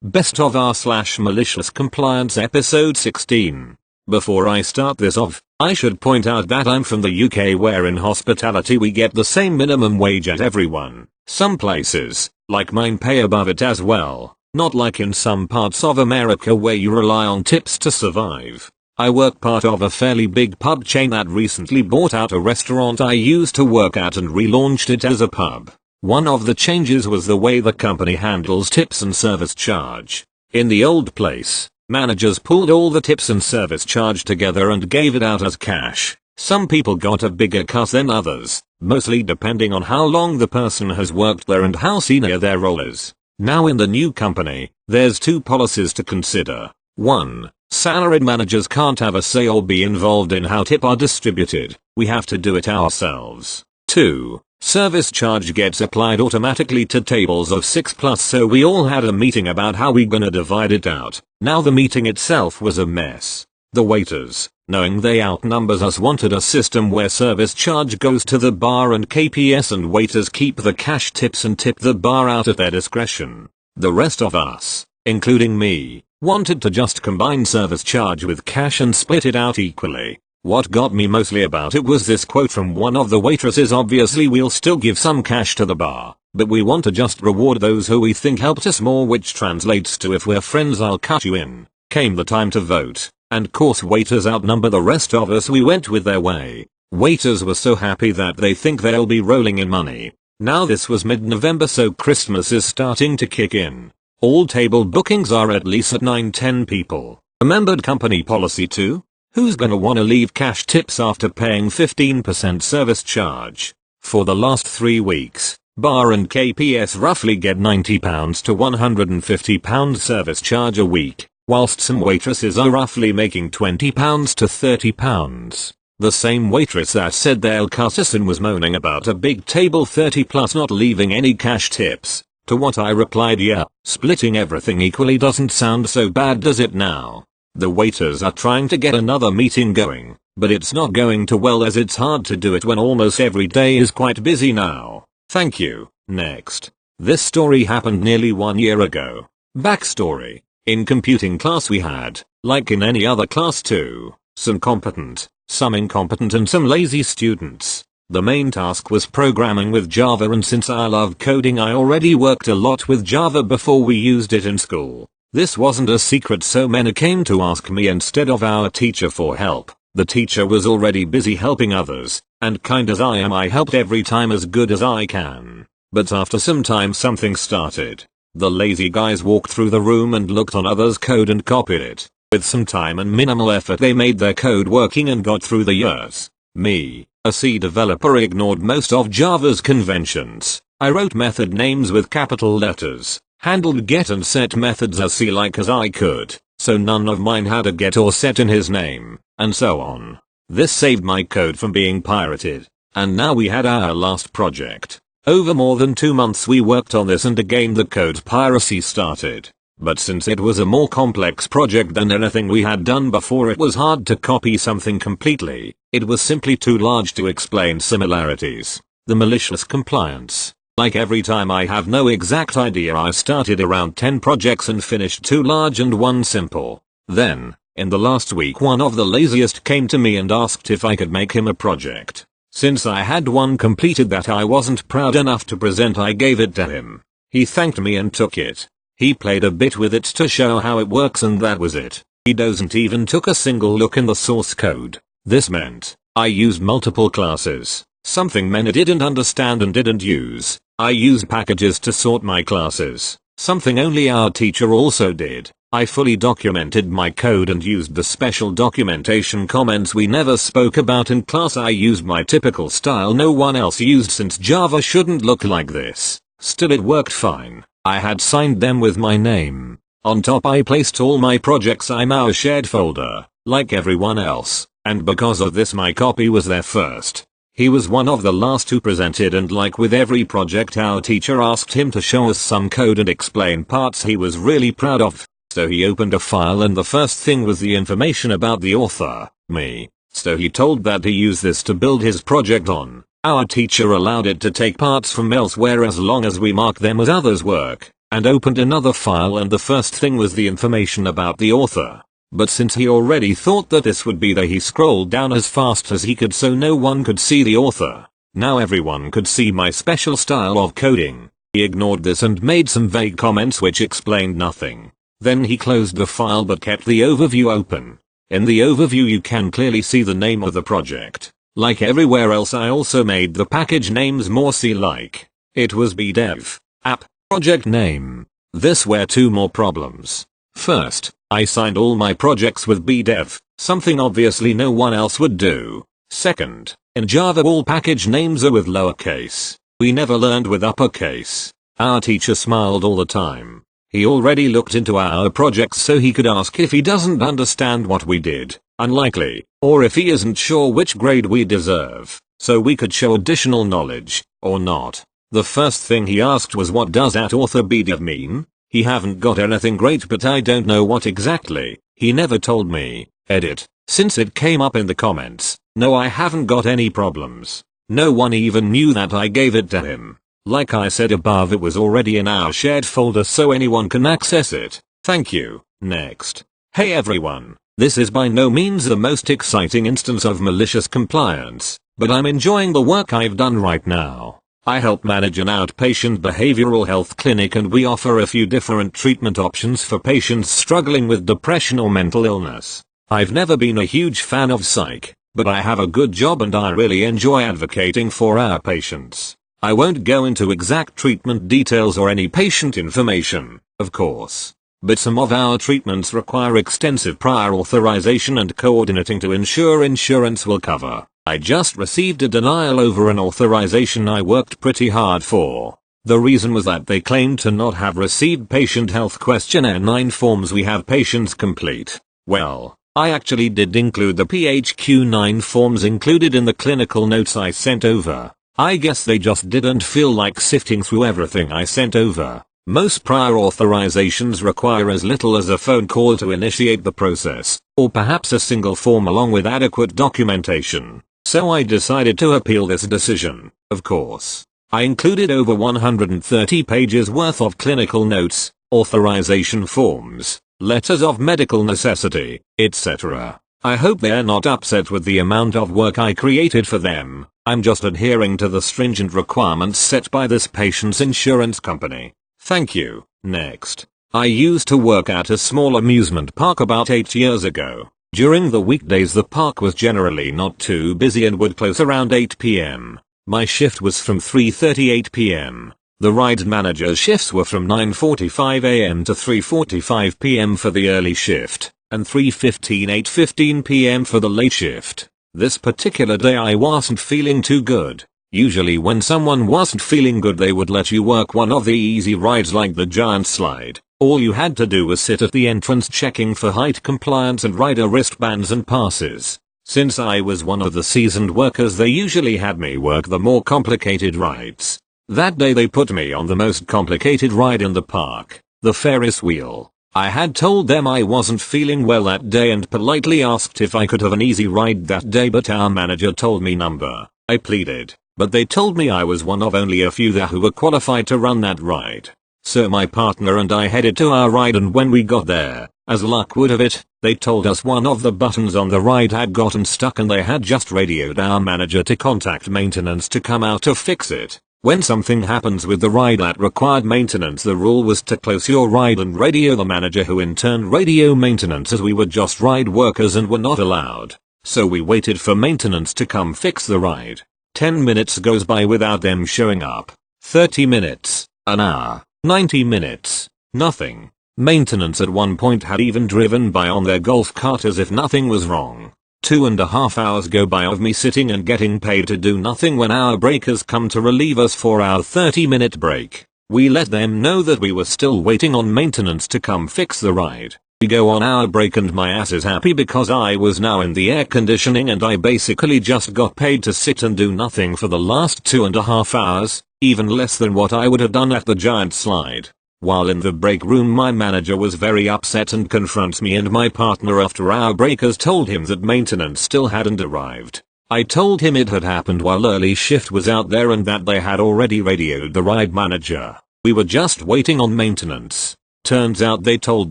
Best of r/malicious compliance episode 16. Before I start this off, I should point out that I'm from the UK, where in hospitality we get the same minimum wage as everyone. Some places, like mine, pay above it as well, not like in some parts of America where you rely on tips to survive. I work part of a fairly big pub chain that recently bought out a restaurant I used to work at and relaunched it as a pub. One of the changes was the way the company handles tips and service charge. In the old place, managers pulled all the tips and service charge together and gave it out as cash. Some people got a bigger cut than others, mostly depending on how long the person has worked there and how senior their role is. Now in the new company, there's two policies to consider. 1. Salaried managers can't have a say or be involved in how tips are distributed. We have to do it ourselves. 2. Service charge gets applied automatically to tables of 6+, so we all had a meeting about how we gonna divide it out. Now the meeting itself was a mess. The waiters, knowing they outnumbers us, wanted a system where service charge goes to the bar and KPS and waiters keep the cash tips and tip the bar out at their discretion. The rest of us, including me, wanted to just combine service charge with cash and split it out equally. What got me mostly about it was this quote from one of the waitresses: obviously we'll still give some cash to the bar, but we want to just reward those who we think helped us more, which translates to, if we're friends I'll cut you in. Came the time to vote, and course waiters outnumber the rest of us. We went with their way. Waiters were so happy that they think they'll be rolling in money. Now this was mid-November, so Christmas is starting to kick in. All table bookings are at least at 9-10 people. Remembered company policy 2? Who's gonna wanna leave cash tips after paying 15% service charge? For the last 3 weeks, bar and KPS roughly get £90 to £150 service charge a week, whilst some waitresses are roughly making £20 to £30. The same waitress that said they'll cut us in was moaning about a big table 30+ not leaving any cash tips. To what I replied, yeah, splitting everything equally doesn't sound so bad, does it now? The waiters are trying to get another meeting going, but it's not going too well, as it's hard to do it when almost every day is quite busy now. Thank you. Next. This story happened nearly 1 year ago. Backstory. In computing class we had, like in any other class too, some competent, some incompetent and some lazy students. The main task was programming with Java, and since I love coding I already worked a lot with Java before we used it in school. This wasn't a secret, so many came to ask me instead of our teacher for help. The teacher was already busy helping others, and kind as I am, I helped every time as good as I can. But after some time something started. The lazy guys walked through the room and looked on others' code and copied it. With some time and minimal effort they made their code working and got through the years. Me, a C developer, ignored most of Java's conventions. I wrote method names with capital letters, handled get and set methods as C-like as I could, so none of mine had a get or set in his name, and so on. This saved my code from being pirated, and now we had our last project. Over more than 2 months we worked on this, and again the code piracy started. But since it was a more complex project than anything we had done before, it was hard to copy something completely. It was simply too large to explain similarities. The malicious compliance. Like every time I have no exact idea. I started around 10 projects and finished 2 large and 1 simple. Then, in the last week, one of the laziest came to me and asked if I could make him a project. Since I had one completed that I wasn't proud enough to present, I gave it to him. He thanked me and took it. He played a bit with it to show how it works, and that was it. He doesn't even took a single look in the source code. This meant I used multiple classes, something many didn't understand and didn't use. I used packages to sort my classes, something only our teacher also did. I fully documented my code and used the special documentation comments we never spoke about in class. I used my typical style no one else used, since Java shouldn't look like this. Still, it worked fine. I had signed them with my name. On top I placed all my projects in our shared folder, like everyone else, and because of this my copy was there first. He was one of the last who presented, and like with every project our teacher asked him to show us some code and explain parts he was really proud of. So he opened a file and the first thing was the information about the author, me. So he told that he used this to build his project on. Our teacher allowed it to take parts from elsewhere as long as we marked them as others' work. and opened another file, and the first thing was the information about the author. But since he already thought that this would be there, he scrolled down as fast as he could so no one could see the author. Now everyone could see my special style of coding. He ignored this and made some vague comments which explained nothing. Then he closed the file but kept the overview open. In the overview you can clearly see the name of the project. Like everywhere else, I also made the package names more C-like. It was bdev app project name. This were two more problems. First, I signed all my projects with bdev, something obviously no one else would do. Second, in Java all package names are with lowercase. We never learned with uppercase. Our teacher smiled all the time. He already looked into our projects so he could ask if he doesn't understand what we did, unlikely, or if he isn't sure which grade we deserve, so we could show additional knowledge, or not. The first thing he asked was, what does @author bdev mean? He haven't got anything great, but I don't know what exactly. He never told me. Edit. Since it came up in the comments, no, I haven't got any problems. No one even knew that I gave it to him. Like I said above, it was already in our shared folder so anyone can access it. Thank you. Next. Hey everyone. This is by no means the most exciting instance of malicious compliance, but I'm enjoying the work I've done right now. I help manage an outpatient behavioral health clinic, and we offer a few different treatment options for patients struggling with depression or mental illness. I've never been a huge fan of psych, but I have a good job and I really enjoy advocating for our patients. I won't go into exact treatment details or any patient information, of course. But some of our treatments require extensive prior authorization and coordinating to ensure insurance will cover. I just received a denial over an authorization I worked pretty hard for. The reason was that they claimed to not have received patient health questionnaire 9 forms we have patients complete. Well, I actually did include the PHQ-9 forms included in the clinical notes I sent over. I guess they just didn't feel like sifting through everything I sent over. Most prior authorizations require as little as a phone call to initiate the process, or perhaps a single form along with adequate documentation. So I decided to appeal this decision. Of course, I included over 130 pages worth of clinical notes, authorization forms, letters of medical necessity, etc. I hope they're not upset with the amount of work I created for them. I'm just adhering to the stringent requirements set by this patient's insurance company. Thank you. Next. I used to work at a small amusement park about 8 years ago. During the weekdays the park was generally not too busy and would close around 8 p.m. My shift was from 3:38 p.m. The ride manager's shifts were from 9:45 a.m. to 3:45 p.m. for the early shift, and 8:15 p.m. for the late shift. This particular day I wasn't feeling too good. Usually when someone wasn't feeling good they would let you work one of the easy rides like the giant slide. All you had to do was sit at the entrance checking for height compliance and rider wristbands and passes. Since I was one of the seasoned workers they usually had me work the more complicated rides. That day they put me on the most complicated ride in the park, the Ferris wheel. I had told them I wasn't feeling well that day and politely asked if I could have an easy ride that day, but our manager told me number. I pleaded, but they told me I was one of only a few there who were qualified to run that ride. So my partner and I headed to our ride, and when we got there, as luck would have it, they told us one of the buttons on the ride had gotten stuck and they had just radioed our manager to contact maintenance to come out to fix it. When something happens with the ride that required maintenance, the rule was to close your ride and radio the manager, who in turn radio maintenance, as we were just ride workers and were not allowed. So we waited for maintenance to come fix the ride. 10 minutes goes by without them showing up. 30 minutes, an hour, 90 minutes, nothing. Maintenance at one point had even driven by on their golf cart as if nothing was wrong. 2.5 hours go by of me sitting and getting paid to do nothing when our breakers come to relieve us for our 30-minute break. We let them know that we were still waiting on maintenance to come fix the ride. We go on our break and my ass is happy because I was now in the air conditioning and I basically just got paid to sit and do nothing for the last 2.5 hours, even less than what I would have done at the giant slide. While in the break room my manager was very upset and confronts me and my partner after our breakers told him that maintenance still hadn't arrived. I told him it had happened while early shift was out there and that they had already radioed the ride manager. We were just waiting on maintenance. Turns out they told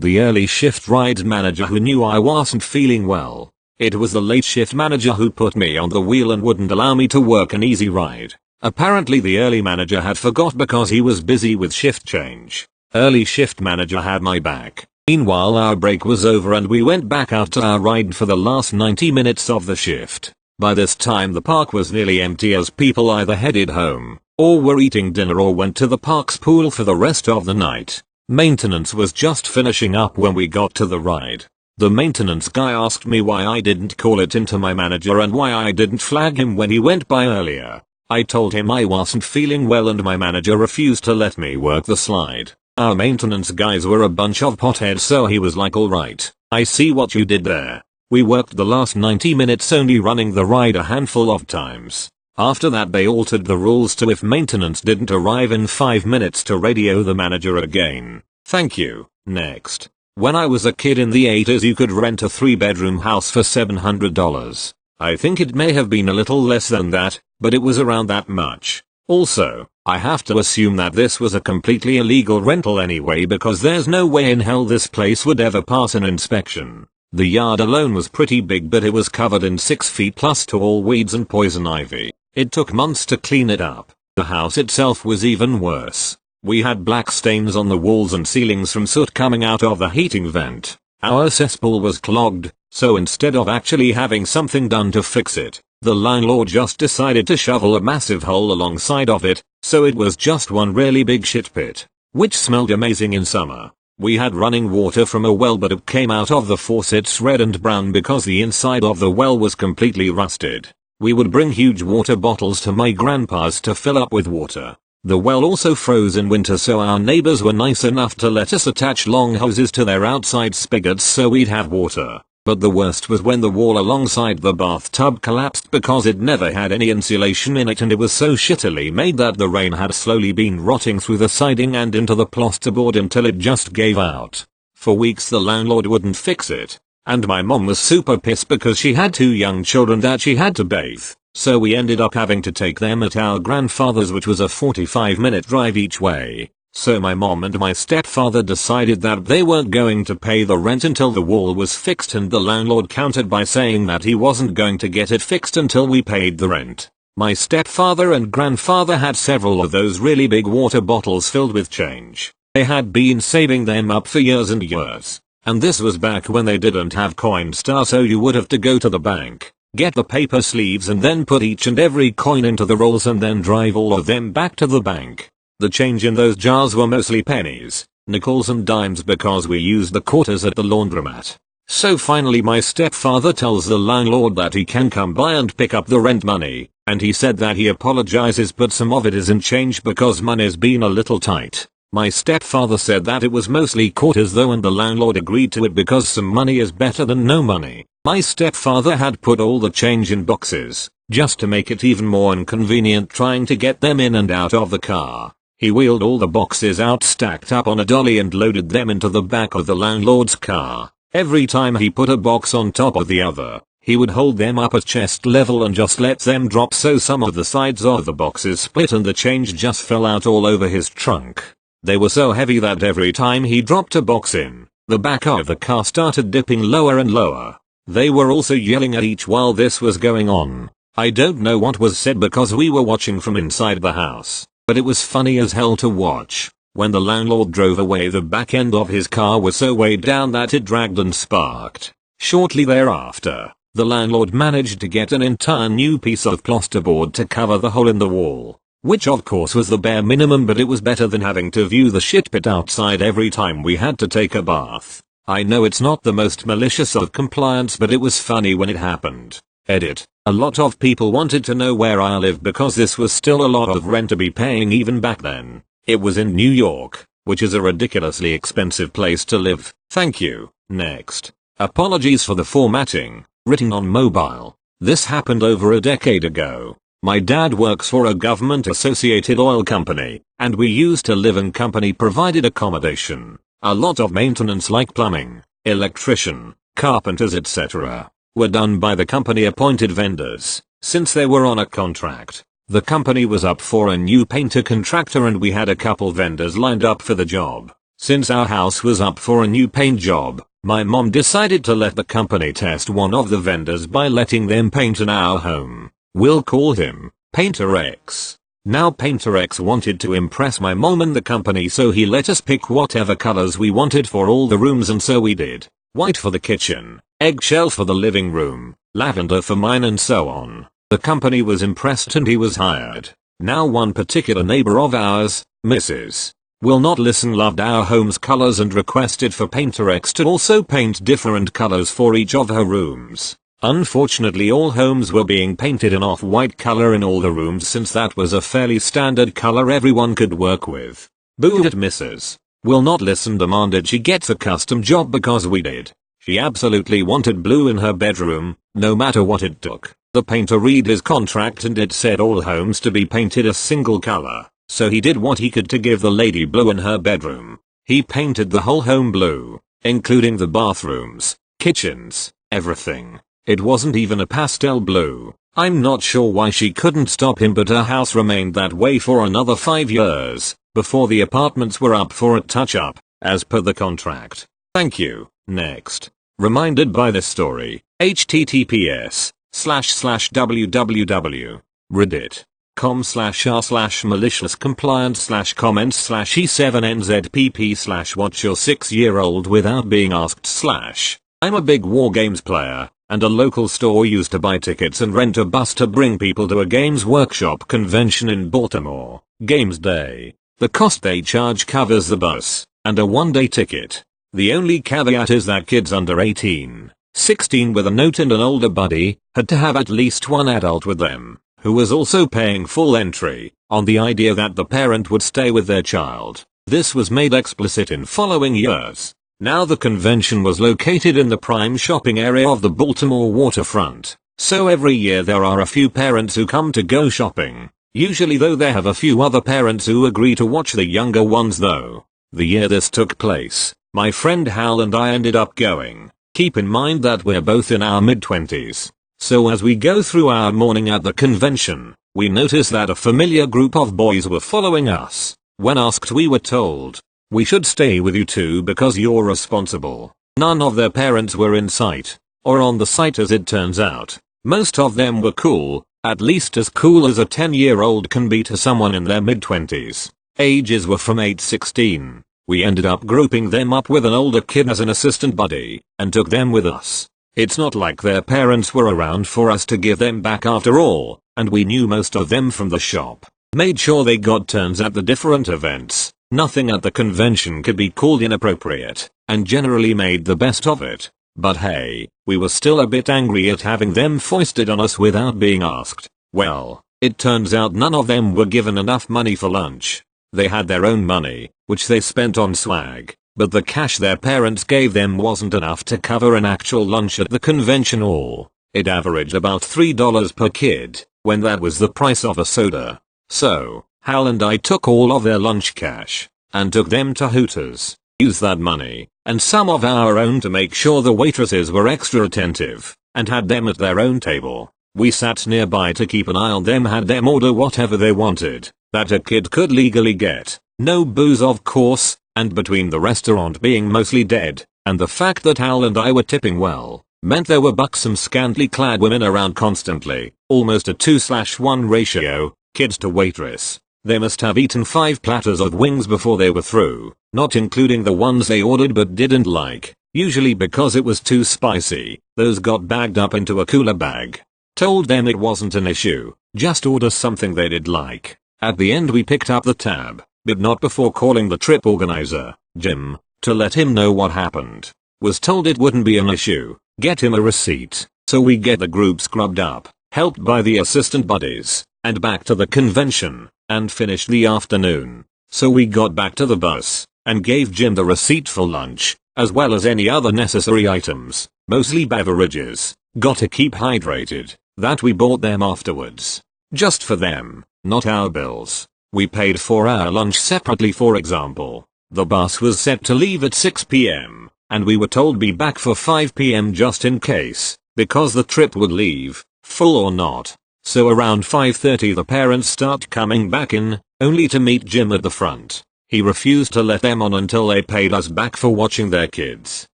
the early shift rides manager who knew I wasn't feeling well. It was the late shift manager who put me on the wheel and wouldn't allow me to work an easy ride. Apparently the early manager had forgot because he was busy with shift change. Early shift manager had my back. Meanwhile our break was over and we went back out to our ride for the last 90 minutes of the shift. By this time the park was nearly empty as people either headed home, or were eating dinner or went to the park's pool for the rest of the night. Maintenance was just finishing up when we got to the ride. The maintenance guy asked me why I didn't call it into my manager and why I didn't flag him when he went by earlier. I told him I wasn't feeling well and my manager refused to let me work the slide. Our maintenance guys were a bunch of potheads, so he was like, alright, I see what you did there. We worked the last 90 minutes only running the ride a handful of times. After that they altered the rules to if maintenance didn't arrive in 5 minutes to radio the manager again. Thank you. Next. When I was a kid in the 80s you could rent a 3-bedroom house for $700. I think it may have been a little less than that, but it was around that much. Also, I have to assume that this was a completely illegal rental anyway because there's no way in hell this place would ever pass an inspection. The yard alone was pretty big but it was covered in 6 feet plus tall weeds and poison ivy. It took months to clean it up. The house itself was even worse. We had black stains on the walls and ceilings from soot coming out of the heating vent. Our cesspool was clogged, so instead of actually having something done to fix it, the landlord just decided to shovel a massive hole alongside of it, so it was just one really big shit pit, which smelled amazing in summer. We had running water from a well but it came out of the faucets red and brown because the inside of the well was completely rusted. We would bring huge water bottles to my grandpa's to fill up with water. The well also froze in winter, so our neighbors were nice enough to let us attach long hoses to their outside spigots so we'd have water. But the worst was when the wall alongside the bathtub collapsed because it never had any insulation in it and it was so shittily made that the rain had slowly been rotting through the siding and into the plasterboard until it just gave out. For weeks the landlord wouldn't fix it. And my mom was super pissed because she had 2 young children that she had to bathe. So we ended up having to take them at our grandfather's, which was a 45-minute drive each way. So my mom and my stepfather decided that they weren't going to pay the rent until the wall was fixed, and the landlord countered by saying that he wasn't going to get it fixed until we paid the rent. My stepfather and grandfather had several of those really big water bottles filled with change. They had been saving them up for years and years. And this was back when they didn't have Coinstar, so you would have to go to the bank, get the paper sleeves and then put each and every coin into the rolls and then drive all of them back to the bank. The change in those jars were mostly pennies, nickels and dimes because we used the quarters at the laundromat. So finally my stepfather tells the landlord that he can come by and pick up the rent money, and he said that he apologizes but some of it isn't change because money's been a little tight. My stepfather said that it was mostly quarters though, and the landlord agreed to it because some money is better than no money. My stepfather had put all the change in boxes, just to make it even more inconvenient trying to get them in and out of the car. He wheeled all the boxes out stacked up on a dolly and loaded them into the back of the landlord's car. Every time he put a box on top of the other, he would hold them up at chest level and just let them drop, so some of the sides of the boxes split and the change just fell out all over his trunk. They were so heavy that every time he dropped a box in, the back of the car started dipping lower and lower. They were also yelling at each while this was going on. I don't know what was said because we were watching from inside the house, but it was funny as hell to watch. When the landlord drove away, the back end of his car was so weighed down that it dragged and sparked. Shortly thereafter, the landlord managed to get an entire new piece of plasterboard to cover the hole in the wall. Which of course was the bare minimum, but it was better than having to view the shit pit outside every time we had to take a bath. I know it's not the most malicious of compliance, but it was funny when it happened. Edit. A lot of people wanted to know where I live because this was still a lot of rent to be paying even back then. It was in New York, which is a ridiculously expensive place to live. Thank you. Next. Apologies for the formatting. Written on mobile. This happened over a decade ago. My dad works for a government-associated oil company, and we used to live in company-provided accommodation. A lot of maintenance like plumbing, electrician, carpenters etc. were done by the company-appointed vendors, since they were on a contract. The company was up for a new painter contractor and we had a couple vendors lined up for the job. Since our house was up for a new paint job, my mom decided to let the company test one of the vendors by letting them paint in our home. We'll call him Painter X. Now Painter X wanted to impress my mom and the company, so he let us pick whatever colors we wanted for all the rooms, and so we did. White for the kitchen, eggshell for the living room, lavender for mine, and so on. The company was impressed and he was hired. Now one particular neighbor of ours, Mrs. Will Not Listen, loved our home's colors and requested for Painter X to also paint different colors for each of her rooms. Unfortunately, all homes were being painted an off-white color in all the rooms, since that was a fairly standard color everyone could work with. Boo at Mrs. Will Not Listen demanded she gets a custom job because we did. She absolutely wanted blue in her bedroom, no matter what it took. The painter read his contract and it said all homes to be painted a single color, so he did what he could to give the lady blue in her bedroom. He painted the whole home blue, including the bathrooms, kitchens, everything. It wasn't even a pastel blue. I'm not sure why she couldn't stop him, but her house remained that way for another 5 years, before the apartments were up for a touch-up, as per the contract. Thank you. Next. Reminded by this story. https://www.reddit.com/r/maliciouscompliance/comments/e7nzpp/watch your 6-year-old without being asked/. I'm a big war games player, and a local store used to buy tickets and rent a bus to bring people to a Games Workshop convention in Baltimore. Games Day. The cost they charge covers the bus and a one-day ticket. The only caveat is that kids under 18, 16 with a note and an older buddy, had to have at least one adult with them, who was also paying full entry, on the idea that the parent would stay with their child. This was made explicit in following years. Now the convention was located in the prime shopping area of the Baltimore waterfront, so every year there are a few parents who come to go shopping. Usually though they have a few other parents who agree to watch the younger ones though. The year this took place, my friend Hal and I ended up going. Keep in mind that we're both in our mid-20s. So as we go through our morning at the convention, we notice that a familiar group of boys were following us. When asked, we were told, "We should stay with you too because you're responsible." None of their parents were in sight, or on the site as it turns out. Most of them were cool, at least as cool as a 10-year-old can be to someone in their mid-20s. Ages were from 8 to 16. We ended up grouping them up with an older kid as an assistant buddy, and took them with us. It's not like their parents were around for us to give them back after all, and we knew most of them from the shop. Made sure they got turns at the different events. Nothing at the convention could be called inappropriate, and generally made the best of it. But hey, we were still a bit angry at having them foisted on us without being asked. Well, it turns out none of them were given enough money for lunch. They had their own money, which they spent on swag, but the cash their parents gave them wasn't enough to cover an actual lunch at the convention hall. It averaged about $3 per kid, when that was the price of a soda. So, Hal and I took all of their lunch cash, and took them to Hooters, used that money, and some of our own to make sure the waitresses were extra attentive, and had them at their own table. We sat nearby to keep an eye on them, had them order whatever they wanted, that a kid could legally get. No booze of course, and between the restaurant being mostly dead, and the fact that Hal and I were tipping well, meant there were buxom scantily clad women around constantly, almost a 2:1 ratio, kids to waitress. They must have eaten 5 platters of wings before they were through, not including the ones they ordered but didn't like, usually because it was too spicy. Those got bagged up into a cooler bag. Told them it wasn't an issue, just order something they did like. At the end we picked up the tab, but not before calling the trip organizer, Jim, to let him know what happened. Was told it wouldn't be an issue, get him a receipt. So we get the group scrubbed up, helped by the assistant buddies, and back to the convention, and finished the afternoon. So we got back to the bus, and gave Jim the receipt for lunch, as well as any other necessary items, mostly beverages. Gotta keep hydrated, that we bought them afterwards. Just for them, not our bills. We paid for our lunch separately. For example, the bus was set to leave at 6 p.m., and we were told be back for 5 p.m. just in case, because the trip would leave, full or not. So around 5:30 the parents start coming back in, only to meet Jim at the front. He refused to let them on until they paid us back for watching their kids.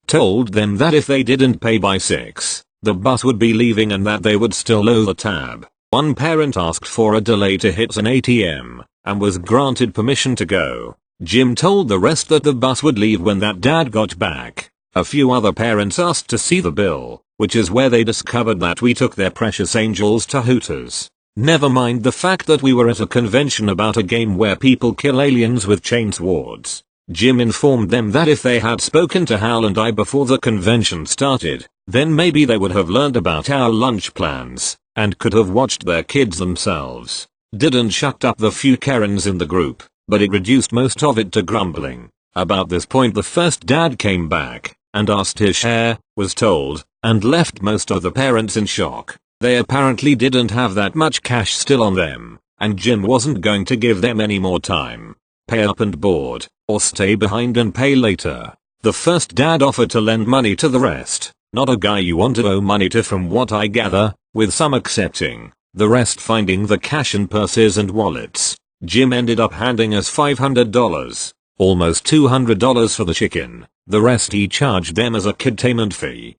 Told them that if they didn't pay by 6, the bus would be leaving and that they would still owe the tab. One parent asked for a delay to hit an ATM, and was granted permission to go. Jim told the rest that the bus would leave when that dad got back. A few other parents asked to see the bill, which is where they discovered that we took their precious angels to Hooters. Never mind the fact that we were at a convention about a game where people kill aliens with chain swords. Jim informed them that if they had spoken to Hal and I before the convention started, then maybe they would have learned about our lunch plans, and could have watched their kids themselves. Didn't shut up the few Karens in the group, but it reduced most of it to grumbling. About this point the first dad came back, and asked his share, was told, and left most of the parents in shock. They apparently didn't have that much cash still on them, and Jim wasn't going to give them any more time. Pay up and board, or stay behind and pay later. The first dad offered to lend money to the rest, not a guy you want to owe money to from what I gather, with some accepting, the rest finding the cash in purses and wallets. Jim ended up handing us $500, almost $200 for the chicken. The rest he charged them as a kidtainment fee.